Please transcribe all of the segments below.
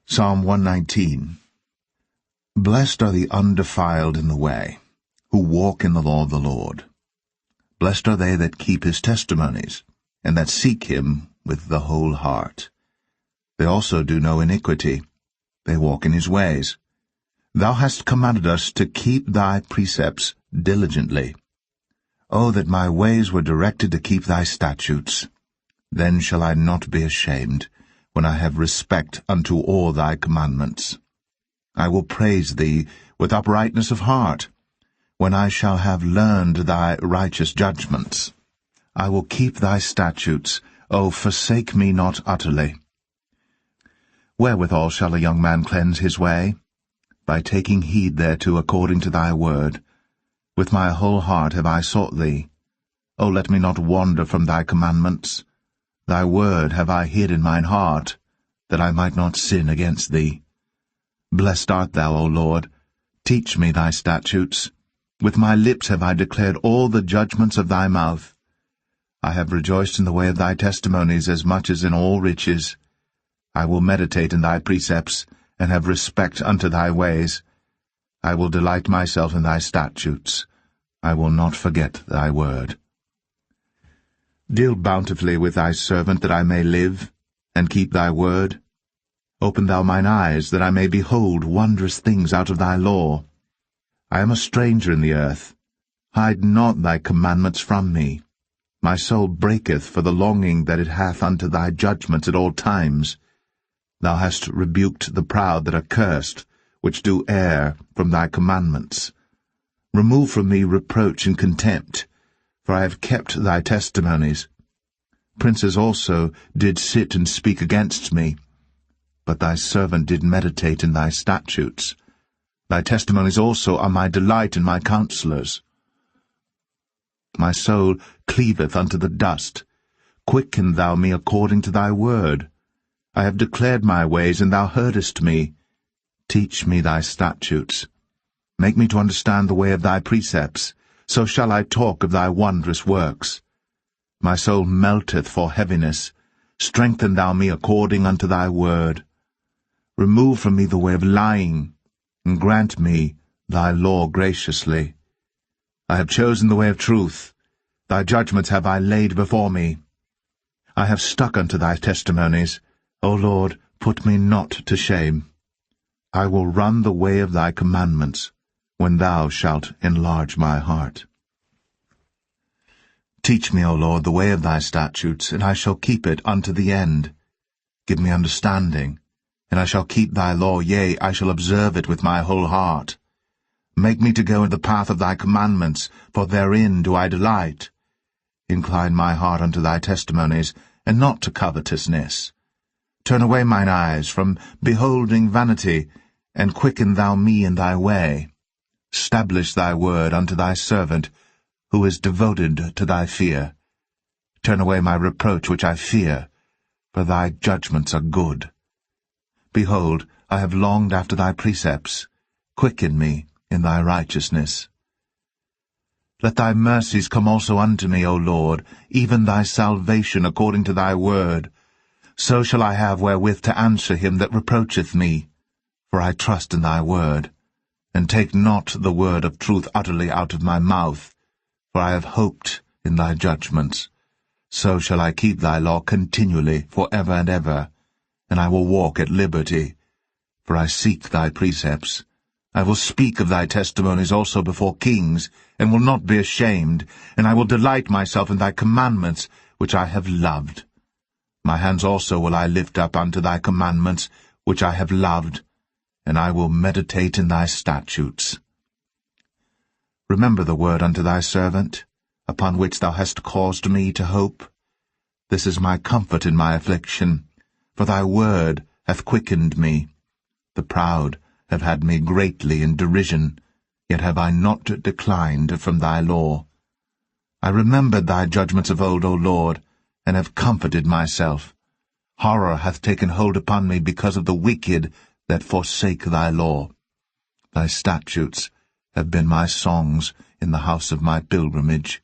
Psalm 119. Blessed are the undefiled in the way, who walk in the law of the Lord. Blessed are they that keep his testimonies, and that seek him with the whole heart. They also do no iniquity. They walk in his ways. Thou hast commanded us to keep thy precepts diligently. O that my ways were directed to keep thy statutes! Then shall I not be ashamed, when I have respect unto all thy commandments. I will praise thee with uprightness of heart, when I shall have learned thy righteous judgments. I will keep thy statutes, O forsake me not utterly. Wherewithal shall a young man cleanse his way? By taking heed thereto according to thy word. With my whole heart have I sought thee. O let me not wander from thy commandments. Thy word have I hid in mine heart, that I might not sin against thee. Blessed art thou, O Lord. Teach me thy statutes. With my lips have I declared all the judgments of thy mouth. I have rejoiced in the way of thy testimonies as much as in all riches. I will meditate in thy precepts, and have respect unto thy ways. I will delight myself in thy statutes. I will not forget thy word. Deal bountifully with thy servant, that I may live, and keep thy word. Open thou mine eyes, that I may behold wondrous things out of thy law. I am a stranger in the earth. Hide not thy commandments from me. My soul breaketh for the longing that it hath unto thy judgments at all times. Thou hast rebuked the proud that are cursed, which do err from thy commandments. Remove from me reproach and contempt, for I have kept thy testimonies. Princes also did sit and speak against me, but thy servant did meditate in thy statutes. Thy testimonies also are my delight and my counselors. My soul cleaveth unto the dust. Quicken thou me according to thy word. I have declared my ways, and thou heardest me. Teach me thy statutes. Make me to understand the way of thy precepts. So shall I talk of thy wondrous works. My soul melteth for heaviness. Strengthen thou me according unto thy word. Remove from me the way of lying, and grant me thy law graciously. I have chosen the way of truth. Thy judgments have I laid before me. I have stuck unto thy testimonies. O Lord, put me not to shame. I will run the way of thy commandments, when thou shalt enlarge my heart. Teach me, O Lord, the way of thy statutes, and I shall keep it unto the end. Give me understanding, and I shall keep thy law, yea, I shall observe it with my whole heart. Make me to go in the path of thy commandments, for therein do I delight. Incline my heart unto thy testimonies, and not to covetousness. Turn away mine eyes from beholding vanity, and quicken thou me in thy way. Stablish thy word unto thy servant, who is devoted to thy fear. Turn away my reproach which I fear, for thy judgments are good. Behold, I have longed after thy precepts. Quicken me in thy righteousness. Let thy mercies come also unto me, O Lord, even thy salvation according to thy word. So shall I have wherewith to answer him that reproacheth me. For I trust in thy word, and take not the word of truth utterly out of my mouth, for I have hoped in thy judgments. So shall I keep thy law continually for ever and ever, and I will walk at liberty, for I seek thy precepts. I will speak of thy testimonies also before kings, and will not be ashamed, and I will delight myself in thy commandments, which I have loved. My hands also will I lift up unto thy commandments, which I have loved, and I will meditate in thy statutes. Remember the word unto thy servant, upon which thou hast caused me to hope. This is my comfort in my affliction, for thy word hath quickened me. The proud have had me greatly in derision, yet have I not declined from thy law. I remembered thy judgments of old, O Lord, and have comforted myself. Horror hath taken hold upon me because of the wicked that forsake thy law. Thy statutes have been my songs in the house of my pilgrimage.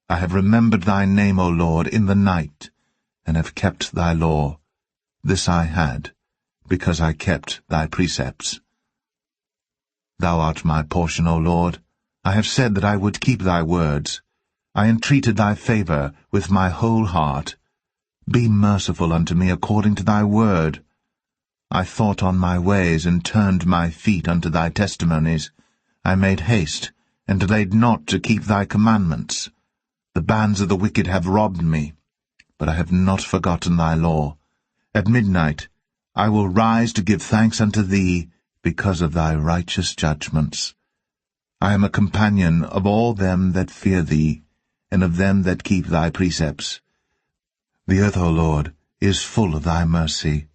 I have remembered thy name, O Lord, in the night, and have kept thy law. This I had, because I kept thy precepts. Thou art my portion, O Lord. I have said that I would keep thy words. I entreated thy favour with my whole heart. Be merciful unto me according to thy word. I thought on my ways, and turned my feet unto thy testimonies. I made haste, and delayed not to keep thy commandments. The bands of the wicked have robbed me, but I have not forgotten thy law. At midnight I will rise to give thanks unto thee, because of thy righteous judgments. I am a companion of all them that fear thee, and of them that keep thy precepts. The earth, O Lord, is full of thy mercy.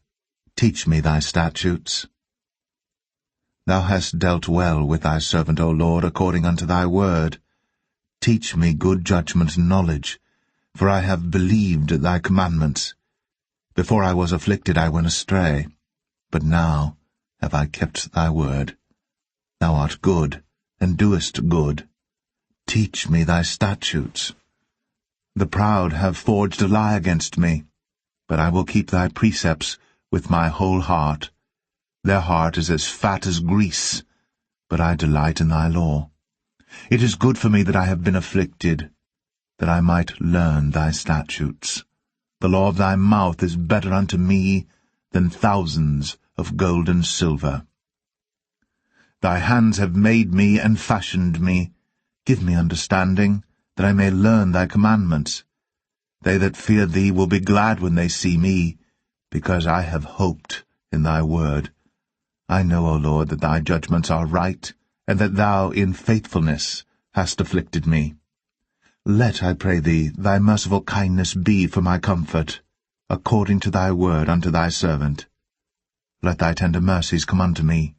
Teach me thy statutes. Thou hast dealt well with thy servant, O Lord, according unto thy word. Teach me good judgment and knowledge, for I have believed thy commandments. Before I was afflicted I went astray, but now have I kept thy word. Thou art good, and doest good. Teach me thy statutes. The proud have forged a lie against me, but I will keep thy precepts with my whole heart. Their heart is as fat as grease, but I delight in thy law. It is good for me that I have been afflicted, that I might learn thy statutes. The law of thy mouth is better unto me than thousands of gold and silver. Thy hands have made me and fashioned me. Give me understanding, that I may learn thy commandments. They that fear thee will be glad when they see me, because I have hoped in thy word. I know, O Lord, that thy judgments are right, and that thou in faithfulness hast afflicted me. Let, I pray thee, thy merciful kindness be for my comfort, according to thy word unto thy servant. Let thy tender mercies come unto me,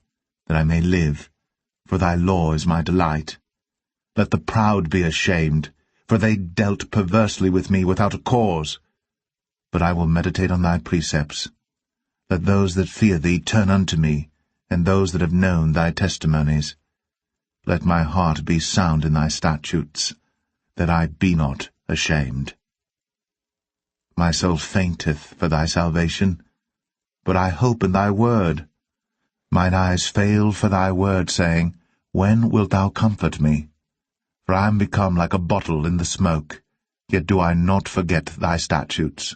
that I may live, for thy law is my delight. Let the proud be ashamed, for they dealt perversely with me without a cause. But I will meditate on thy precepts. Let those that fear thee turn unto me, and those that have known thy testimonies. Let my heart be sound in thy statutes, that I be not ashamed. My soul fainteth for thy salvation, but I hope in thy word. Mine eyes fail for thy word, saying, When wilt thou comfort me? For I am become like a bottle in the smoke, yet do I not forget thy statutes.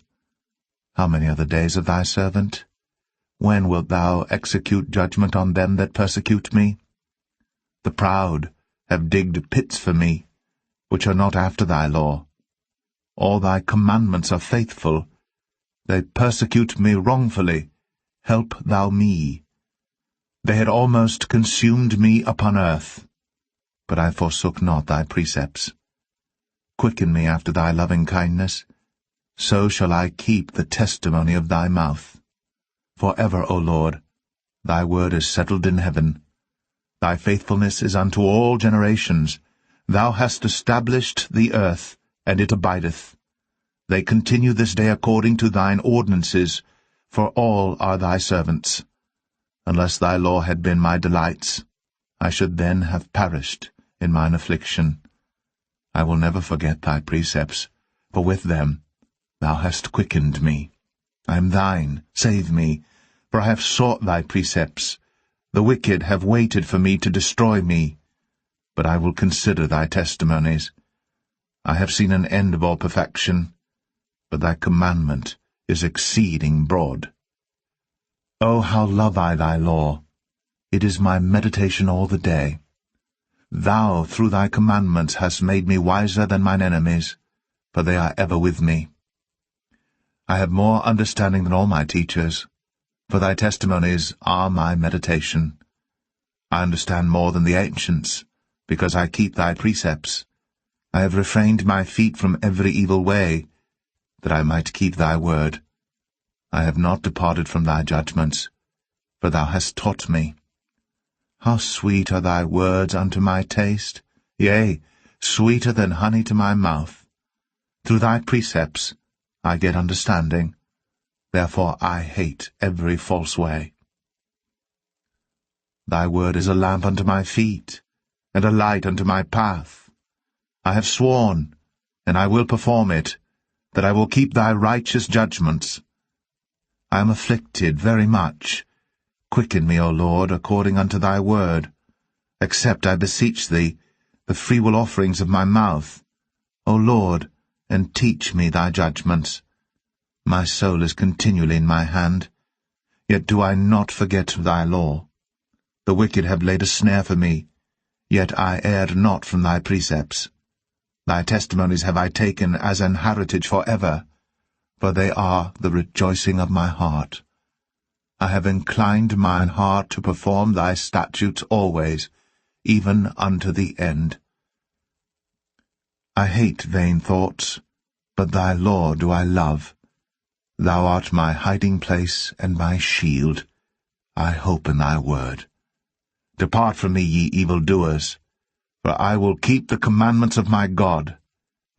How many are the days of thy servant? When wilt thou execute judgment on them that persecute me? The proud have digged pits for me, which are not after thy law. All thy commandments are faithful. They persecute me wrongfully. Help thou me. They had almost consumed me upon earth, but I forsook not thy precepts. Quicken me after thy loving kindness, so shall I keep the testimony of thy mouth. For ever, O Lord, thy word is settled in heaven. Thy faithfulness is unto all generations. Thou hast established the earth, and it abideth. They continue this day according to thine ordinances, for all are thy servants. Unless thy law had been my delights, I should then have perished in mine affliction. I will never forget thy precepts, for with them thou hast quickened me. I am thine, save me, for I have sought thy precepts. The wicked have waited for me to destroy me, but I will consider thy testimonies. I have seen an end of all perfection, but thy commandment is exceeding broad. O how love I thy law! It is my meditation all the day. Thou through thy commandments hast made me wiser than mine enemies, for they are ever with me. I have more understanding than all my teachers, for thy testimonies are my meditation. I understand more than the ancients, because I keep thy precepts. I have refrained my feet from every evil way, that I might keep thy word. I have not departed from thy judgments, for thou hast taught me. How sweet are thy words unto my taste, yea, sweeter than honey to my mouth. Through thy precepts I get understanding, therefore I hate every false way. Thy word is a lamp unto my feet, and a light unto my path. I have sworn, and I will perform it, that I will keep thy righteous judgments. I am afflicted very much. Quicken me, O Lord, according unto thy word. Accept, I beseech thee, the freewill offerings of my mouth, O Lord, and teach me thy judgments. My soul is continually in my hand, yet do I not forget thy law. The wicked have laid a snare for me, yet I erred not from thy precepts. Thy testimonies have I taken as an heritage for ever, for they are the rejoicing of my heart. I have inclined mine heart to perform thy statutes always, even unto the end. I hate vain thoughts, but thy law do I love. Thou art my hiding place and my shield. I hope in thy word. Depart from me, ye evildoers, for I will keep the commandments of my God.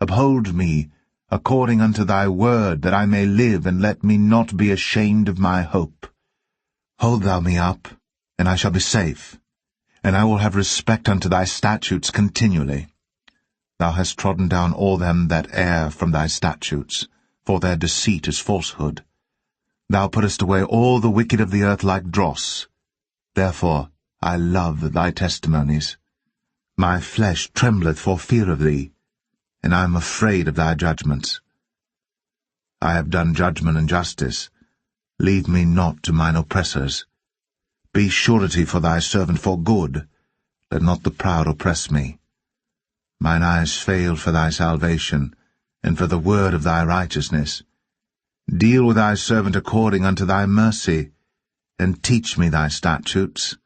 Uphold me according unto thy word, that I may live, and let me not be ashamed of my hope. Hold thou me up, and I shall be safe, and I will have respect unto thy statutes continually. Thou hast trodden down all them that err from thy statutes, for their deceit is falsehood. Thou puttest away all the wicked of the earth like dross. Therefore I love thy testimonies. My flesh trembleth for fear of thee, and I am afraid of thy judgments. I have done judgment and justice. Leave me not to mine oppressors. Be surety for thy servant for good. Let not the proud oppress me. Mine eyes failed for thy salvation, and for the word of thy righteousness. Deal with thy servant according unto thy mercy, and teach me thy statutes.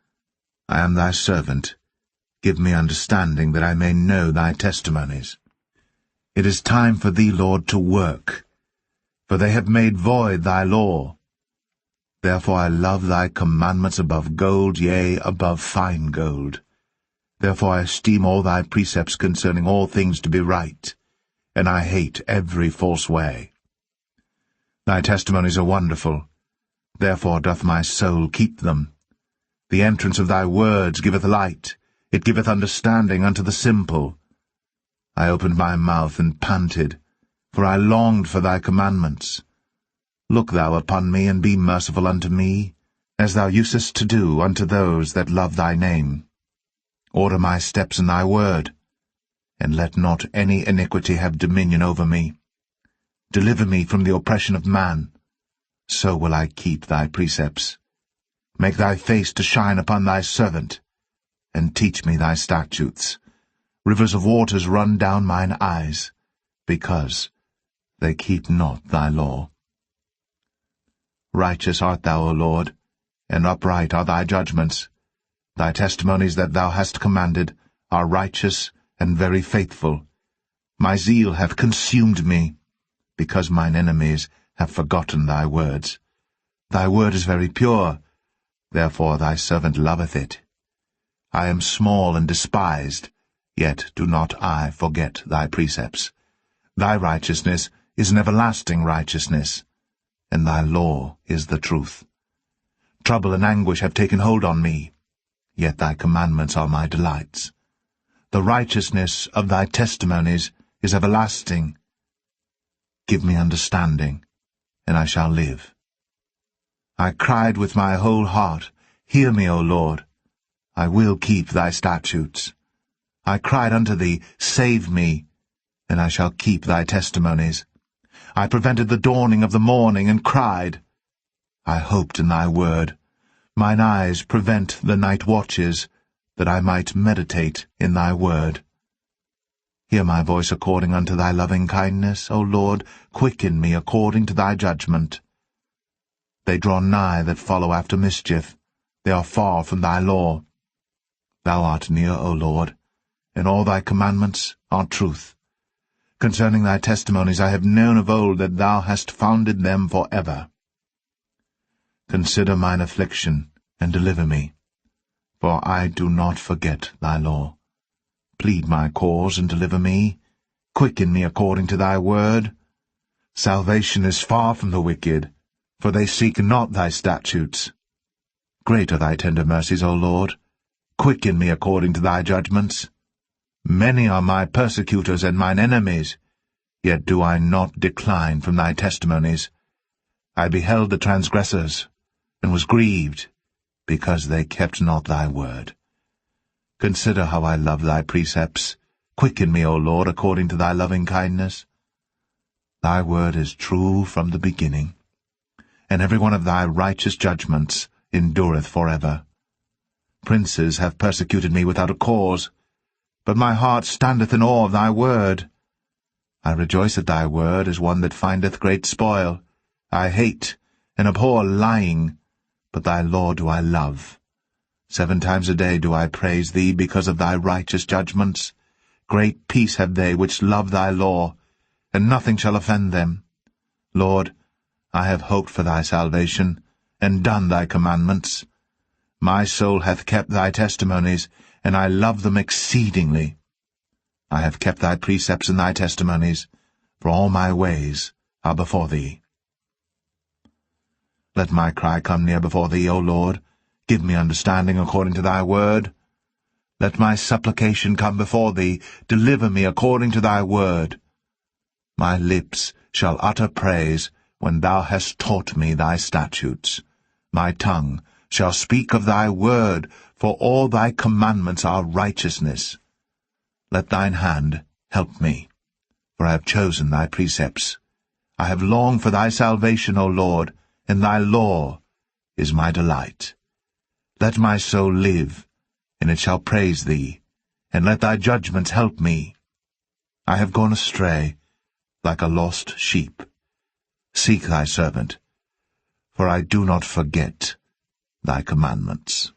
I am thy servant. Give me understanding, that I may know thy testimonies. It is time for thee, Lord, to work, for they have made void thy law. Therefore I love thy commandments above gold, yea, above fine gold. Therefore I esteem all thy precepts concerning all things to be right, and I hate every false way. Thy testimonies are wonderful, therefore doth my soul keep them. The entrance of thy words giveth light, it giveth understanding unto the simple. I opened my mouth and panted, for I longed for thy commandments. Look thou upon me, and be merciful unto me, as thou usest to do unto those that love thy name. Order my steps in thy word, and let not any iniquity have dominion over me. Deliver me from the oppression of man, so will I keep thy precepts. Make thy face to shine upon thy servant, and teach me thy statutes. Rivers of waters run down mine eyes, because they keep not thy law. Righteous art thou, O Lord, and upright are thy judgments. Thy testimonies that thou hast commanded are righteous and very faithful. My zeal hath consumed me, because mine enemies have forgotten thy words. Thy word is very pure, therefore thy servant loveth it. I am small and despised, yet do not I forget thy precepts. Thy righteousness is an everlasting righteousness, and thy law is the truth. Trouble and anguish have taken hold on me, yet thy commandments are my delights. The righteousness of thy testimonies is everlasting. Give me understanding, and I shall live. I cried with my whole heart, Hear me, O Lord. I will keep thy statutes. I cried unto thee, Save me, and I shall keep thy testimonies. I prevented the dawning of the morning, and cried. I hoped in thy word. Mine eyes prevent the night watches, that I might meditate in thy word. Hear my voice according unto thy loving kindness, O Lord, quicken me according to thy judgment. They draw nigh that follow after mischief, they are far from thy law. Thou art near, O Lord, and all thy commandments are truth. Concerning thy testimonies I have known of old that thou hast founded them for ever. Consider mine affliction, and deliver me, for I do not forget thy law. Plead my cause, and deliver me. Quicken me according to thy word. Salvation is far from the wicked, for they seek not thy statutes. Great are thy tender mercies, O Lord. Quicken me according to thy judgments. Many are my persecutors and mine enemies, yet do I not decline from thy testimonies. I beheld the transgressors, and was grieved, because they kept not thy word. Consider how I love thy precepts. Quicken me, O Lord, according to thy loving kindness. Thy word is true from the beginning, and every one of thy righteous judgments endureth forever. Princes have persecuted me without a cause, but my heart standeth in awe of thy word. I rejoice at thy word as one that findeth great spoil. I hate and abhor lying, but thy law do I love. 7 times a day do I praise thee because of thy righteous judgments. Great peace have they which love thy law, and nothing shall offend them. Lord, I have hoped for thy salvation, and done thy commandments. My soul hath kept thy testimonies, and I love them exceedingly. I have kept thy precepts and thy testimonies, for all my ways are before thee. Let my cry come near before thee, O Lord. Give me understanding according to thy word. Let my supplication come before thee. Deliver me according to thy word. My lips shall utter praise when thou hast taught me thy statutes. My tongue shall speak of thy word, for all thy commandments are righteousness. Let thine hand help me, for I have chosen thy precepts. I have longed for thy salvation, O Lord, and thy law is my delight. Let my soul live, and it shall praise thee, and let thy judgments help me. I have gone astray, like a lost sheep. Seek thy servant, for I do not forget thy commandments.